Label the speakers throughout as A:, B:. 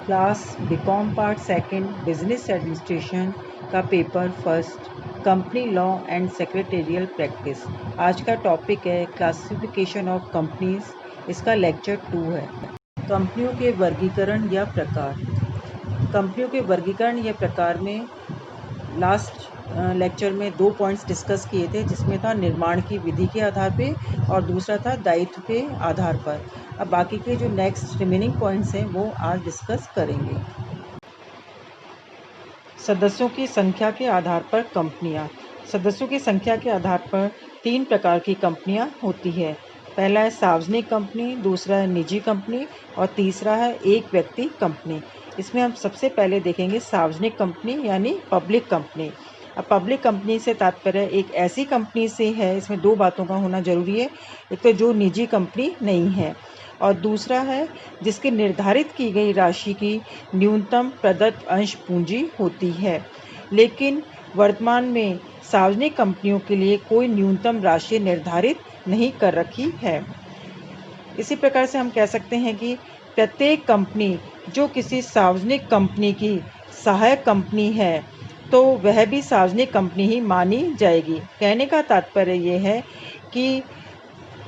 A: Class BCom part second business administration का paper first company law and secretarial practice. आज का topic है classification of companies. इसका lecture 2 है। कंपनियों के वर्गीकरण या प्रकार। कंपनियों के वर्गीकरण या प्रकार में लास्ट लेक्चर में 2 पॉइंट्स डिस्कस किए थे, जिसमें था निर्माण की विधि के आधार पे और दूसरा था दायित्व के आधार पर। अब बाकी के जो नेक्स्ट रिमेनिंग पॉइंट्स हैं वो आज डिस्कस करेंगे। सदस्यों की संख्या के आधार पर कंपनियां। सदस्यों की संख्या के आधार पर 3 प्रकार की कंपनियां होती है। पहला है सार्वजनिक कंपनी, दूसरा है निजी कंपनी और तीसरा है एक व्यक्ति कंपनी। इसमें हम सबसे पहले देखेंगे सार्वजनिक कंपनी यानी पब्लिक कंपनी। अब पब्लिक कंपनी से तात्पर्य एक ऐसी कंपनी से है, इसमें 2 बातों का होना जरूरी है। एक तो जो निजी कंपनी नहीं है और दूसरा है जिसकी निर्धारित की गई राशि की न्यूनतम प्रदत्त अंश पूंजी होती है। लेकिन वर्तमान में सार्वजनिक कंपनियों के लिए कोई न्यूनतम राशि निर्धारित नहीं कर रखी है। इसी प्रकार से हम कह सकते हैं कि प्रत्येक कंपनी जो किसी सार्वजनिक कंपनी की सहायक कंपनी है तो वह भी सार्वजनिक कंपनी ही मानी जाएगी। कहने का तात्पर्य यह है कि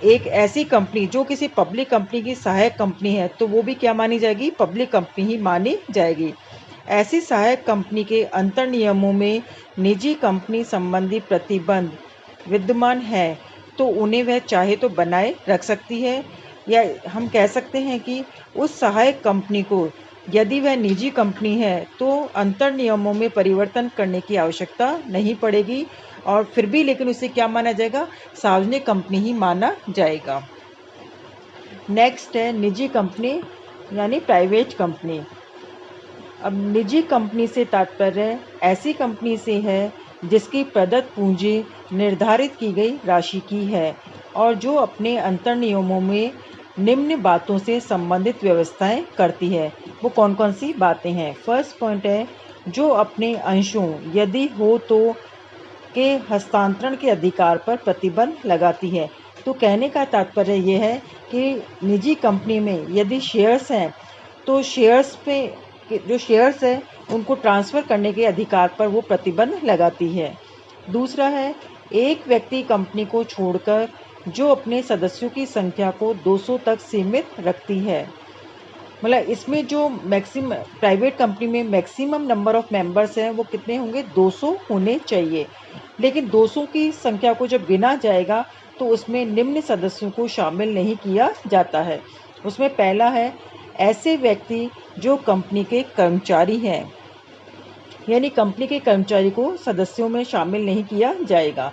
A: एक ऐसी कंपनी जो किसी पब्लिक कंपनी की सहायक कंपनी है तो वो भी क्या मानी जाएगी, पब्लिक कंपनी ही मानी जाएगी। ऐसी सहायक कंपनी के अंतर नियमों में निजी कंपनी संबंधी प्रतिबंध विद्यमान है तो उन्हें वह चाहे तो बनाए रख सकती है, या हम कह सकते हैं कि उस सहायक कंपनी को यदि वह निजी कंपनी है तो अंतर नियमों में परिवर्तन करने की आवश्यकता नहीं पड़ेगी और फिर भी लेकिन उसे क्या माना जाएगा, सार्वजनिक कंपनी ही माना जाएगा। नेक्स्ट है निजी कंपनी यानी प्राइवेट कंपनी। अब निजी कंपनी से तात्पर्य ऐसी कंपनी से है जिसकी प्रदत्त पूंजी निर्धारित की गई राशि की है और जो अपने अंतर नियमों में निम्न बातों से संबंधित व्यवस्थाएं करती है। वो कौन कौन सी बातें हैं? फर्स्ट पॉइंट है जो अपने अंशों यदि हो तो के हस्तांतरण के अधिकार पर प्रतिबंध लगाती है। तो कहने का तात्पर्य यह है कि निजी कंपनी में यदि शेयर्स हैं तो शेयर्स पे जो शेयर्स हैं उनको ट्रांसफ़र करने के अधिकार पर वो प्रतिबंध लगाती है। दूसरा है एक व्यक्ति कंपनी को छोड़कर जो अपने सदस्यों की संख्या को 200 तक सीमित रखती है। मतलब इसमें जो मैक्सिमम प्राइवेट कंपनी में मैक्सिमम नंबर ऑफ मेंबर्स हैं वो कितने होंगे, 200 होने चाहिए। लेकिन 200 की संख्या को जब गिना जाएगा तो उसमें निम्न सदस्यों को शामिल नहीं किया जाता है। उसमें पहला है ऐसे व्यक्ति जो कंपनी के कर्मचारी हैं, यानी कंपनी के कर्मचारी को सदस्यों में शामिल नहीं किया जाएगा।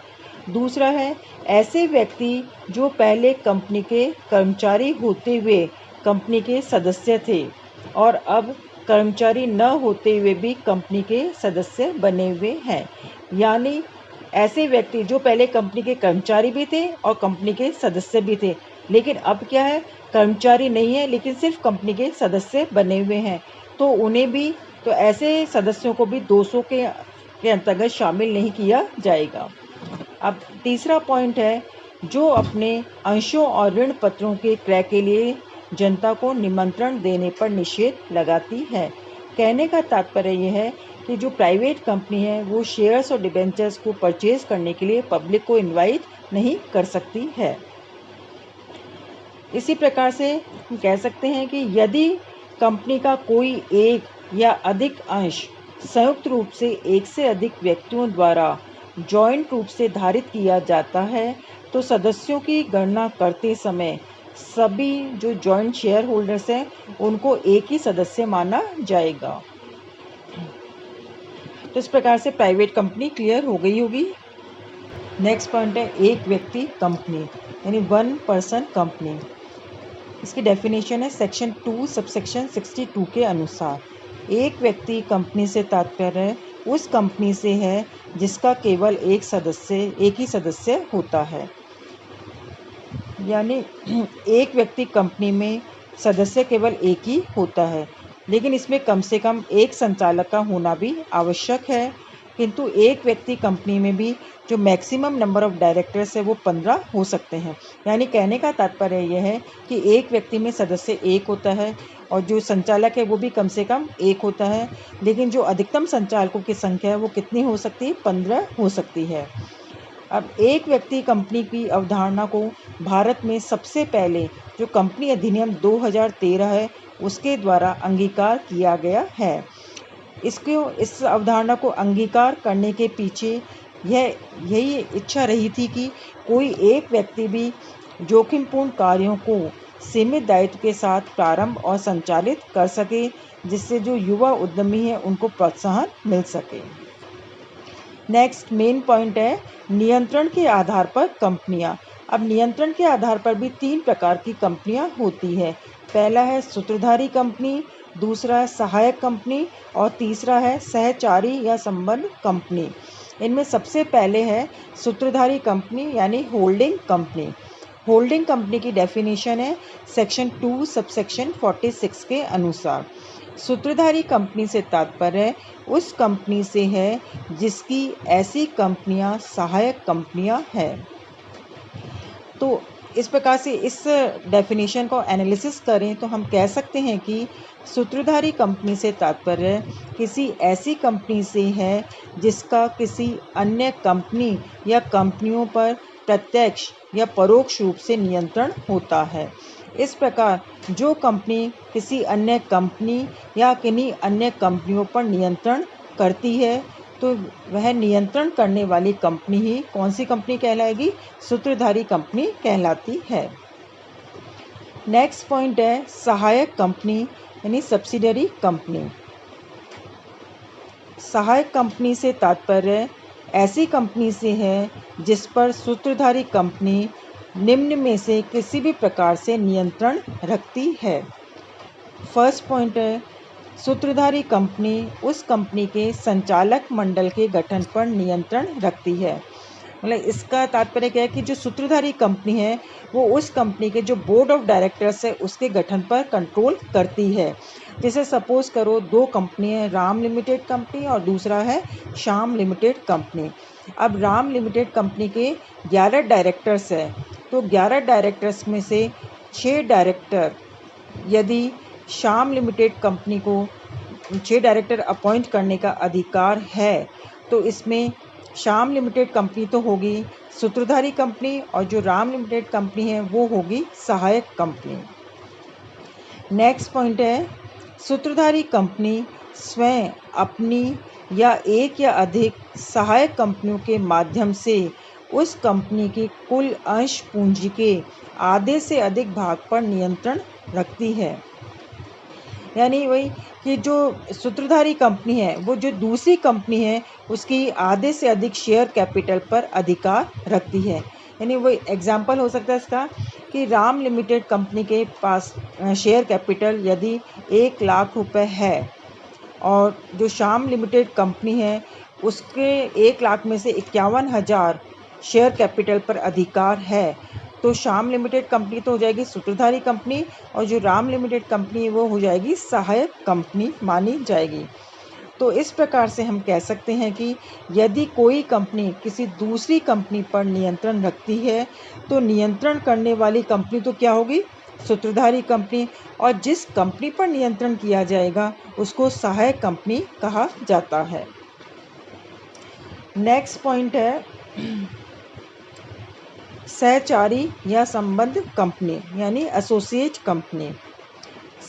A: दूसरा है ऐसे व्यक्ति जो पहले कंपनी के कर्मचारी होते हुए कंपनी के सदस्य थे और अब कर्मचारी न होते हुए भी कंपनी के सदस्य बने हुए हैं। यानी ऐसे व्यक्ति जो पहले कंपनी के कर्मचारी भी थे और कंपनी के सदस्य भी थे, लेकिन अब क्या है, कर्मचारी नहीं है लेकिन सिर्फ कंपनी के सदस्य बने हुए हैं, तो उन्हें भी, तो ऐसे सदस्यों को भी 200 के अंतर्गत शामिल नहीं किया जाएगा। अब तीसरा पॉइंट है जो अपने अंशों और ऋण पत्रों के क्रय के लिए जनता को निमंत्रण देने पर निषेध लगाती है। कहने का तात्पर्य यह है कि जो प्राइवेट कंपनी है वो शेयर्स और डिबेंचर्स को परचेज करने के लिए पब्लिक को इनवाइट नहीं कर सकती है। इसी प्रकार से हम कह सकते हैं कि यदि कंपनी का कोई एक या अधिक अंश संयुक्त रूप से एक से अधिक व्यक्तियों द्वारा जॉइंट रूप से धारित किया जाता है तो सदस्यों की गणना करते समय सभी जो जॉइंट शेयर होल्डर्स हैं उनको एक ही सदस्य माना जाएगा। तो इस प्रकार से प्राइवेट कंपनी क्लियर हो गई होगी। नेक्स्ट पॉइंट है एक व्यक्ति कंपनी यानी 1 पर्सन कंपनी। इसकी डेफिनेशन है सेक्शन 2 सबसेक्शन 62 के अनुसार एक व्यक्ति कंपनी से तात्पर्य उस कंपनी से है जिसका केवल एक ही सदस्य होता है। यानी एक व्यक्ति कंपनी में सदस्य केवल एक ही होता है, लेकिन इसमें कम से कम एक संचालक का होना भी आवश्यक है। किंतु एक व्यक्ति कंपनी में भी जो मैक्सिमम नंबर ऑफ डायरेक्टर्स है वो 15 हो सकते हैं। यानी कहने का तात्पर्य यह है कि एक व्यक्ति में सदस्य एक होता है और जो संचालक है वो भी कम से कम एक होता है, लेकिन जो अधिकतम संचालकों की संख्या है वो कितनी हो सकती है? 15 हो सकती है। अब एक व्यक्ति कंपनी की अवधारणा को भारत में सबसे पहले जो कंपनी अधिनियम 2013 है उसके द्वारा अंगीकार किया गया है। इस अवधारणा को अंगीकार करने के पीछे यही इच्छा रही थी कि कोई एक व्यक्ति भी जोखिमपूर्ण कार्यों को सीमित दायित्व के साथ प्रारंभ और संचालित कर सके, जिससे जो युवा उद्यमी हैं उनको प्रोत्साहन मिल सके। नेक्स्ट मेन पॉइंट है नियंत्रण के आधार पर कंपनियां। अब नियंत्रण के आधार पर भी 3 प्रकार की कंपनियां होती है। पहला है सूत्रधारी कंपनी, दूसरा है सहायक कंपनी और तीसरा है सहचारी या संबंध कंपनी। इनमें सबसे पहले है सूत्रधारी कंपनी यानी होल्डिंग कंपनी। होल्डिंग कंपनी की डेफिनेशन है सेक्शन 2 सबसेक्शन 46 के अनुसार। सूत्रधारी कंपनी से तात्पर्य उस कंपनी से है जिसकी ऐसी कंपनियां सहायक कंपनियां हैं। तो इस प्रकार से इस डेफिनेशन को एनालिसिस करें तो हम कह सकते हैं कि सूत्रधारी कंपनी से तात्पर्य किसी ऐसी कंपनी से है जिसका किसी अन्य कंपनी या कंपनियों पर प्रत्यक्ष या परोक्ष रूप से नियंत्रण होता है। इस प्रकार जो कंपनी किसी अन्य कंपनी या किन्हीं अन्य कंपनियों पर नियंत्रण करती है तो वह नियंत्रण करने वाली कंपनी ही कौन सी कंपनी कहलाएगी? सूत्रधारी कंपनी कहलाती है। नेक्स्ट पॉइंट है सहायक कंपनी यानी सब्सिडियरी कंपनी। सहायक कंपनी से तात्पर्य ऐसी कंपनी से है जिस पर सूत्रधारी कंपनी निम्न में से किसी भी प्रकार से नियंत्रण रखती है। फर्स्ट पॉइंट है सूत्रधारी कंपनी उस कंपनी के संचालक मंडल के गठन पर नियंत्रण रखती है। मतलब इसका तात्पर्य क्या है कि जो सूत्रधारी कंपनी है वो उस कंपनी के जो बोर्ड ऑफ डायरेक्टर्स है उसके गठन पर कंट्रोल करती है। जैसे सपोज करो 2 कंपनी है, राम लिमिटेड कंपनी और दूसरा है श्याम लिमिटेड कंपनी। अब राम लिमिटेड कंपनी के 11 डायरेक्टर्स है, तो 11 डायरेक्टर्स में से 6 डायरेक्टर यदि श्याम लिमिटेड कंपनी को 6 डायरेक्टर अपॉइंट करने का अधिकार है तो इसमें श्याम लिमिटेड कंपनी तो होगी सूत्रधारी कंपनी और जो राम लिमिटेड कंपनी है वो होगी सहायक कंपनी। नेक्स्ट पॉइंट है सूत्रधारी कंपनी स्वयं अपनी या एक या अधिक सहायक कंपनियों के माध्यम से उस कंपनी की कुल अंश पूंजी के आधे से अधिक भाग पर नियंत्रण रखती है। यानी वही कि जो सूत्रधारी कंपनी है वो जो दूसरी कंपनी है उसकी आधे से अधिक शेयर कैपिटल पर अधिकार रखती है। यानी वही एग्जाम्पल हो सकता है इसका कि राम लिमिटेड कंपनी के पास शेयर कैपिटल यदि 1 लाख रुपए है और जो श्याम लिमिटेड कंपनी है उसके 1 लाख में से 51,000 शेयर कैपिटल पर अधिकार है, तो श्याम लिमिटेड कंपनी तो हो जाएगी सूत्रधारी कंपनी और जो राम लिमिटेड कंपनी है वो हो जाएगी सहायक कंपनी मानी जाएगी। तो इस प्रकार से हम कह सकते हैं कि यदि कोई कंपनी किसी दूसरी कंपनी पर नियंत्रण रखती है तो नियंत्रण करने वाली कंपनी तो क्या होगी? सूत्रधारी कंपनी, और जिस कंपनी पर नियंत्रण किया जाएगा उसको सहायक कंपनी कहा जाता है। नेक्स्ट पॉइंट है सहचारी या संबंध कंपनी यानी एसोसिएट कंपनी।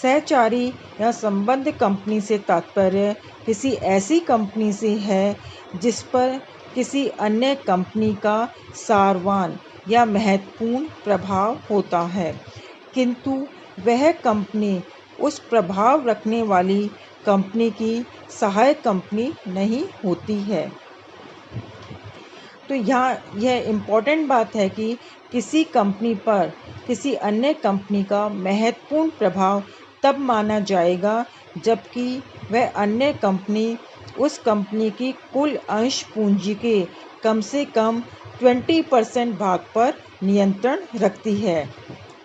A: सहचारी या संबंध कंपनी से तात्पर्य किसी ऐसी कंपनी से है जिस पर किसी अन्य कंपनी का सारवान या महत्वपूर्ण प्रभाव होता है, किंतु वह कंपनी उस प्रभाव रखने वाली कंपनी की सहायक कंपनी नहीं होती है। तो यहाँ यह इम्पोर्टेंट बात है कि किसी कंपनी पर किसी अन्य कंपनी का महत्वपूर्ण प्रभाव तब माना जाएगा जबकि वह अन्य कंपनी उस कंपनी की कुल अंश पूंजी के कम से कम 20% भाग पर नियंत्रण रखती है,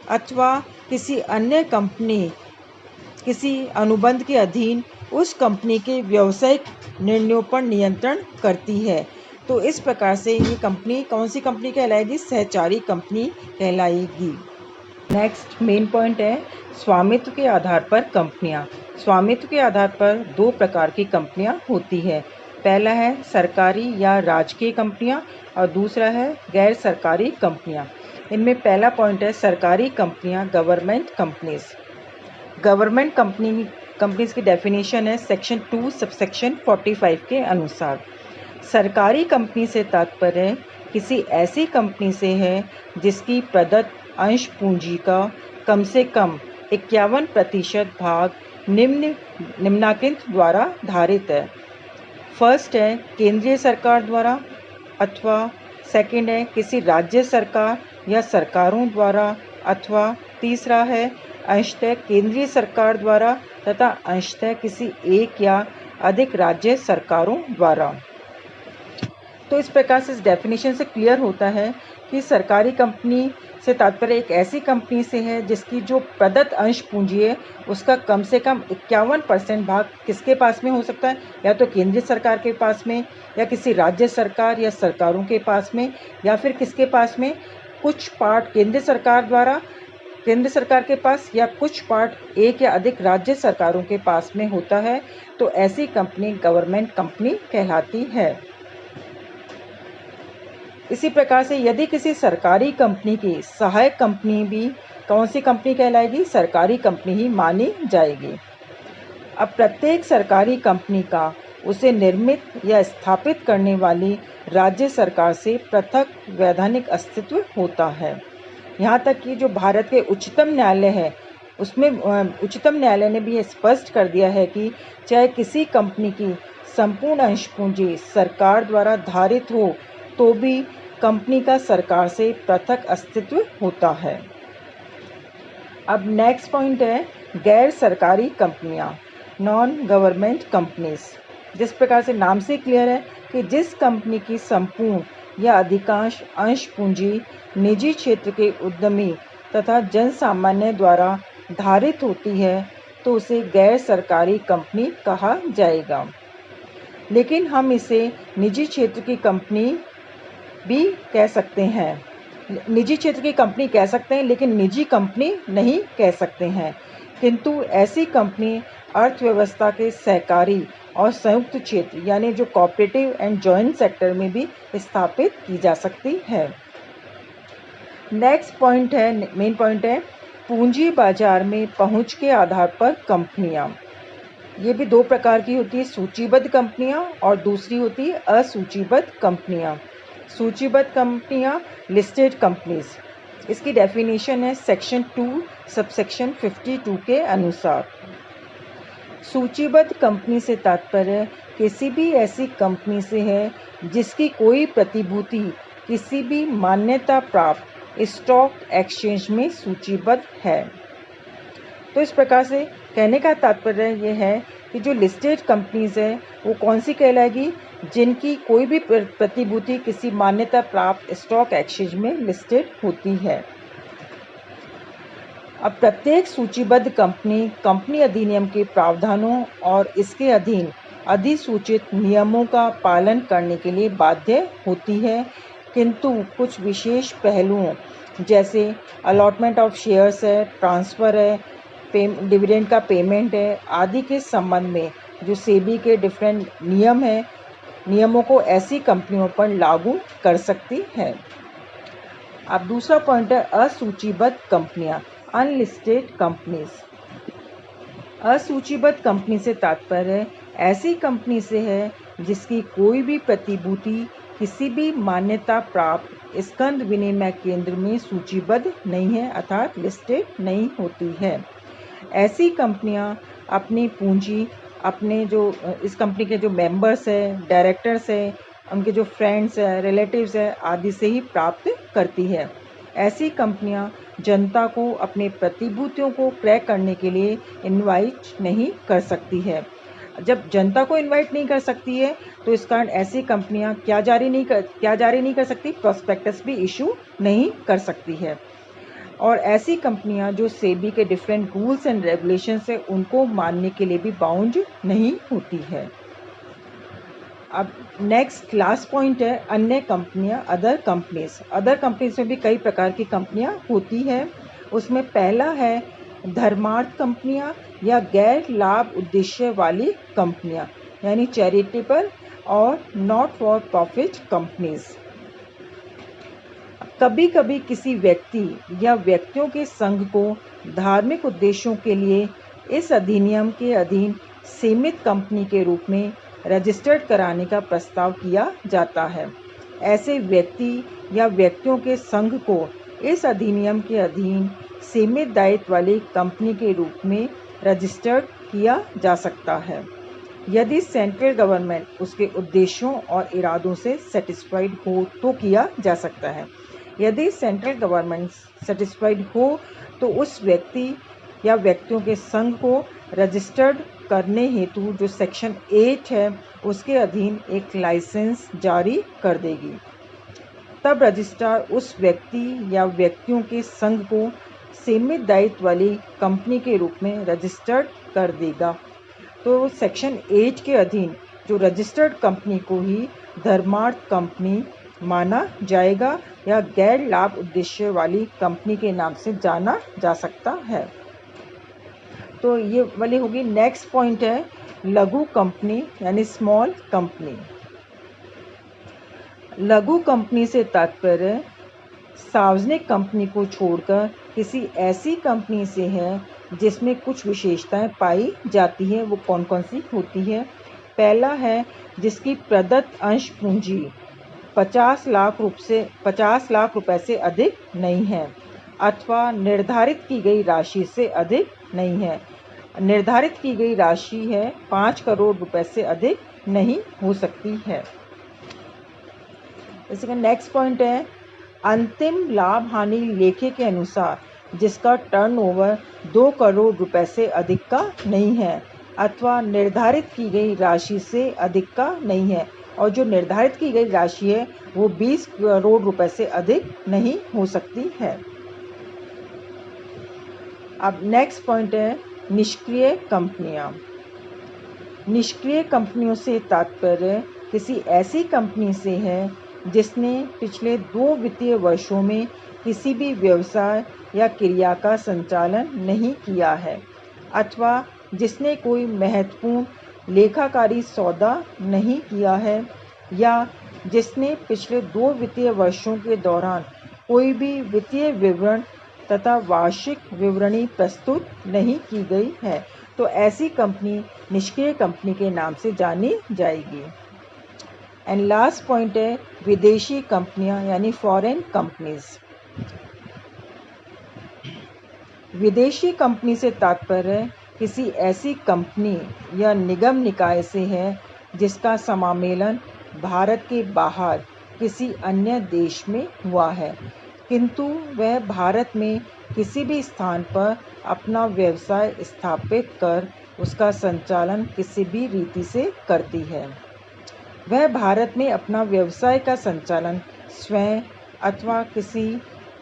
A: अथवा किसी अन्य कंपनी किसी अनुबंध के अधीन उस कंपनी के व्यावसायिक निर्णयों पर नियंत्रण करती है। तो इस प्रकार से ये कंपनी कौन सी कंपनी कहलाएगी? सहचारी कंपनी कहलाएगी। नेक्स्ट मेन पॉइंट है स्वामित्व के आधार पर कंपनियां। स्वामित्व के आधार पर दो प्रकार की कंपनियां होती है। पहला है सरकारी या राजकीय कंपनियां और दूसरा है गैर सरकारी कंपनियां। इनमें पहला पॉइंट है सरकारी कंपनियां, गवर्नमेंट कंपनीज। गवर्नमेंट कंपनीज की डेफिनेशन है सेक्शन 2 सबसेक्शन 45 के अनुसार। सरकारी कंपनी से तात्पर्य किसी ऐसी कंपनी से है जिसकी प्रदत्त अंश पूंजी का कम से कम 51% भाग निम्नलिखित द्वारा धारित है। फर्स्ट है केंद्रीय सरकार द्वारा, अथवा सेकंड है किसी राज्य सरकार या सरकारों द्वारा, अथवा तीसरा है अंशतः केंद्रीय सरकार द्वारा तथा अंशतः किसी एक या अधिक राज्य सरकारों द्वारा। तो इस प्रकार से इस डेफिनेशन से क्लियर होता है कि सरकारी कंपनी से तात्पर्य एक ऐसी कंपनी से है जिसकी जो प्रदत्त अंश पूंजी है उसका कम से कम 51% भाग किसके पास में हो सकता है? या तो केंद्रीय सरकार के पास में, या किसी राज्य सरकार या सरकारों के पास में, या फिर किसके पास में कुछ पार्ट केंद्र सरकार द्वारा, केंद्र सरकार के पास, या कुछ पार्ट एक या अधिक राज्य सरकारों के पास में होता है। तो ऐसी कंपनी गवर्नमेंट कंपनी कहलाती है। इसी प्रकार से यदि किसी सरकारी कंपनी की सहायक कंपनी भी कौन सी कंपनी कहलाएगी? सरकारी कंपनी ही मानी जाएगी। अब प्रत्येक सरकारी कंपनी का उसे निर्मित या स्थापित करने वाली राज्य सरकार से पृथक वैधानिक अस्तित्व होता है। यहाँ तक कि जो भारत के उच्चतम न्यायालय है उसमें उच्चतम न्यायालय ने भी स्पष्ट कर दिया है कि चाहे किसी कंपनी की संपूर्ण अंश पूंजी सरकार द्वारा धारित हो तो भी कंपनी का सरकार से पृथक अस्तित्व होता है। अब नेक्स्ट पॉइंट है गैर सरकारी कंपनियां, नॉन गवर्नमेंट कंपनीज। जिस प्रकार से नाम से क्लियर है कि जिस कंपनी की संपूर्ण या अधिकांश अंश पूंजी निजी क्षेत्र के उद्यमी तथा जन सामान्य द्वारा धारित होती है तो उसे गैर सरकारी कंपनी कहा जाएगा। लेकिन हम इसे निजी क्षेत्र की कंपनी भी कह सकते हैं, निजी क्षेत्र की कंपनी कह सकते हैं, लेकिन निजी कंपनी नहीं कह सकते हैं। किंतु ऐसी कंपनी अर्थव्यवस्था के सहकारी और संयुक्त क्षेत्र यानी जो कोऑपरेटिव एंड जॉइंट सेक्टर में भी स्थापित की जा सकती है। नेक्स्ट पॉइंट है, मेन पॉइंट है पूंजी बाजार में पहुंच के आधार पर कंपनियां। ये भी दो प्रकार की होती है, सूचीबद्ध कंपनियां और दूसरी होती है असूचीबद्ध कंपनियां। सूचीबद्ध कंपनियां लिस्टेड कंपनीज, इसकी डेफिनेशन है सेक्शन 2 सबसेक्शन 52 के अनुसार। सूचीबद्ध कंपनी से तात्पर्य किसी भी ऐसी कंपनी से है जिसकी कोई प्रतिभूति किसी भी मान्यता प्राप्त स्टॉक एक्सचेंज में सूचीबद्ध है। तो इस प्रकार से कहने का तात्पर्य यह है कि जो लिस्टेड कंपनीज है वो कौन सी कहलाएगी? जिनकी कोई भी प्रतिभूति किसी मान्यता प्राप्त स्टॉक एक्सचेंज में लिस्टेड होती है। अब प्रत्येक सूचीबद्ध कंपनी अधिनियम के प्रावधानों और इसके अधीन अधिसूचित नियमों का पालन करने के लिए बाध्य होती है, किंतु कुछ विशेष पहलुओं जैसे अलॉटमेंट ऑफ शेयर्स है, ट्रांसफ़र है, डिविडेंड का पेमेंट है आदि के संबंध में जो सेबी के डिफरेंट नियम हैं, नियमों को ऐसी कंपनियों पर लागू कर सकती है। अब दूसरा पॉइंट है असूचीबद्ध कंपनियां, अनलिस्टेड कंपनीज। असूचीबद्ध कंपनी से तात्पर्य ऐसी कंपनी से है जिसकी कोई भी प्रतिभूति किसी भी मान्यता प्राप्त स्कंद विनिमय केंद्र में सूचीबद्ध नहीं है, अर्थात लिस्टेड नहीं होती है। ऐसी कंपनियां अपनी पूंजी अपने जो इस कंपनी के जो मेंबर्स है, डायरेक्टर्स है, उनके जो फ्रेंड्स है, रिलेटिव्स है आदि से ही प्राप्त करती है। ऐसी कंपनियां जनता को अपने प्रतिभूतियों को क्रय करने के लिए इनवाइट नहीं कर सकती है। जब जनता को इनवाइट नहीं कर सकती है तो इस कारण ऐसी कंपनियां क्या जारी नहीं कर सकती? प्रॉस्पेक्टस भी इशू नहीं कर सकती है। और ऐसी कंपनियां जो सेबी के डिफरेंट रूल्स एंड रेगुलेशन से उनको मानने के लिए भी बाउंड नहीं होती है। अब नेक्स्ट लास्ट पॉइंट है अन्य कंपनियां, अदर कंपनीज। अदर कंपनीज में भी कई प्रकार की कंपनियां होती है। उसमें पहला है धर्मार्थ कंपनियां या गैर लाभ उद्देश्य वाली कंपनियां, यानी चैरिटेबल और नॉट फॉर प्रॉफिट कंपनीज। कभी कभी किसी व्यक्ति या व्यक्तियों के संघ को धार्मिक उद्देश्यों के लिए इस अधिनियम के अधीन सीमित कंपनी के रूप में रजिस्टर्ड कराने का प्रस्ताव किया जाता है। ऐसे व्यक्ति या व्यक्तियों के संघ को इस अधिनियम के अधीन सीमित दायित्व वाली कंपनी के रूप में रजिस्टर्ड किया जा सकता है यदि सेंट्रल गवर्नमेंट उसके उद्देश्यों और इरादों से सेटिस्फाइड हो तो किया जा सकता है। यदि सेंट्रल गवर्नमेंट सेटिस्फाइड हो तो उस व्यक्ति या व्यक्तियों के संघ को रजिस्टर्ड करने हेतु जो सेक्शन 8 है उसके अधीन एक लाइसेंस जारी कर देगी। तब रजिस्ट्रार उस व्यक्ति या व्यक्तियों के संघ को सीमित दायित्व वाली कंपनी के रूप में रजिस्टर्ड कर देगा। तो सेक्शन 8 के अधीन जो रजिस्टर्ड कंपनी को ही धर्मार्थ कंपनी माना जाएगा या गैर लाभ उद्देश्य वाली कंपनी के नाम से जाना जा सकता है। तो ये वाली होगी। नेक्स्ट पॉइंट है लघु कंपनी यानी स्मॉल कंपनी। लघु कंपनी से तात्पर्य सार्वजनिक कंपनी को छोड़कर किसी ऐसी कंपनी से है जिसमें कुछ विशेषताएं पाई जाती है। वो कौन कौन सी होती है? पहला है जिसकी प्रदत्त अंश पूंजी 50 लाख रुपए से अधिक नहीं है अथवा निर्धारित की गई राशि से अधिक नहीं है। निर्धारित की गई राशि है 5 करोड़ रुपए से अधिक नहीं हो सकती है। इसका नेक्स्ट पॉइंट है अंतिम लाभ हानि लेखे के अनुसार जिसका टर्नओवर 2 करोड़ रुपए से अधिक का नहीं है अथवा निर्धारित की गई राशि से अधिक का नहीं है और जो निर्धारित की गई राशि है वो 20 करोड़ रुपए से अधिक नहीं हो सकती है। अब नेक्स्ट पॉइंट है निष्क्रिय कंपनियां। निष्क्रिय कंपनियों से तात्पर्य किसी ऐसी कंपनी से है जिसने पिछले 2 वित्तीय वर्षों में किसी भी व्यवसाय या क्रिया का संचालन नहीं किया है अथवा जिसने कोई महत्वपूर्ण लेखाकारी सौदा नहीं किया है या जिसने पिछले 2 वित्तीय वर्षों के दौरान कोई भी वित्तीय विवरण तथा वार्षिक विवरणी प्रस्तुत नहीं की गई है। तो ऐसी कंपनी निष्क्रिय कंपनी के नाम से जानी जाएगी। एंड लास्ट पॉइंट है विदेशी कंपनियां यानी फॉरेन कंपनीज। विदेशी कंपनी से तात्पर्य किसी ऐसी कंपनी या निगम निकाय से है जिसका समामेलन भारत के बाहर किसी अन्य देश में हुआ है किंतु वह भारत में किसी भी स्थान पर अपना व्यवसाय स्थापित कर उसका संचालन किसी भी रीति से करती है। वह भारत में अपना व्यवसाय का संचालन स्वयं अथवा किसी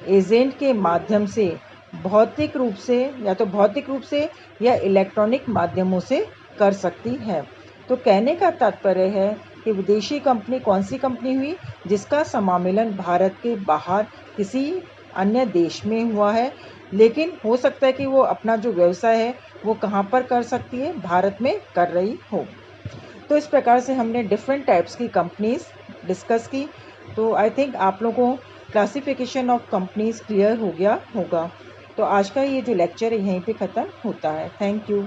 A: एजेंट के माध्यम से भौतिक रूप से या इलेक्ट्रॉनिक माध्यमों से कर सकती है। तो कहने का तात्पर्य है कि विदेशी कंपनी कौन सी कंपनी हुई जिसका समामेलन भारत के बाहर किसी अन्य देश में हुआ है, लेकिन हो सकता है कि वो अपना जो व्यवसाय है वो कहाँ पर कर सकती है, भारत में कर रही हो। तो इस प्रकार से हमने डिफरेंट टाइप्स की कंपनीज डिस्कस की। तो आई थिंक आप लोगों को क्लासिफिकेशन ऑफ कंपनीज क्लियर हो गया होगा। तो आज का ये जो लेक्चर है यहीं पे ख़त्म होता है। Thank you.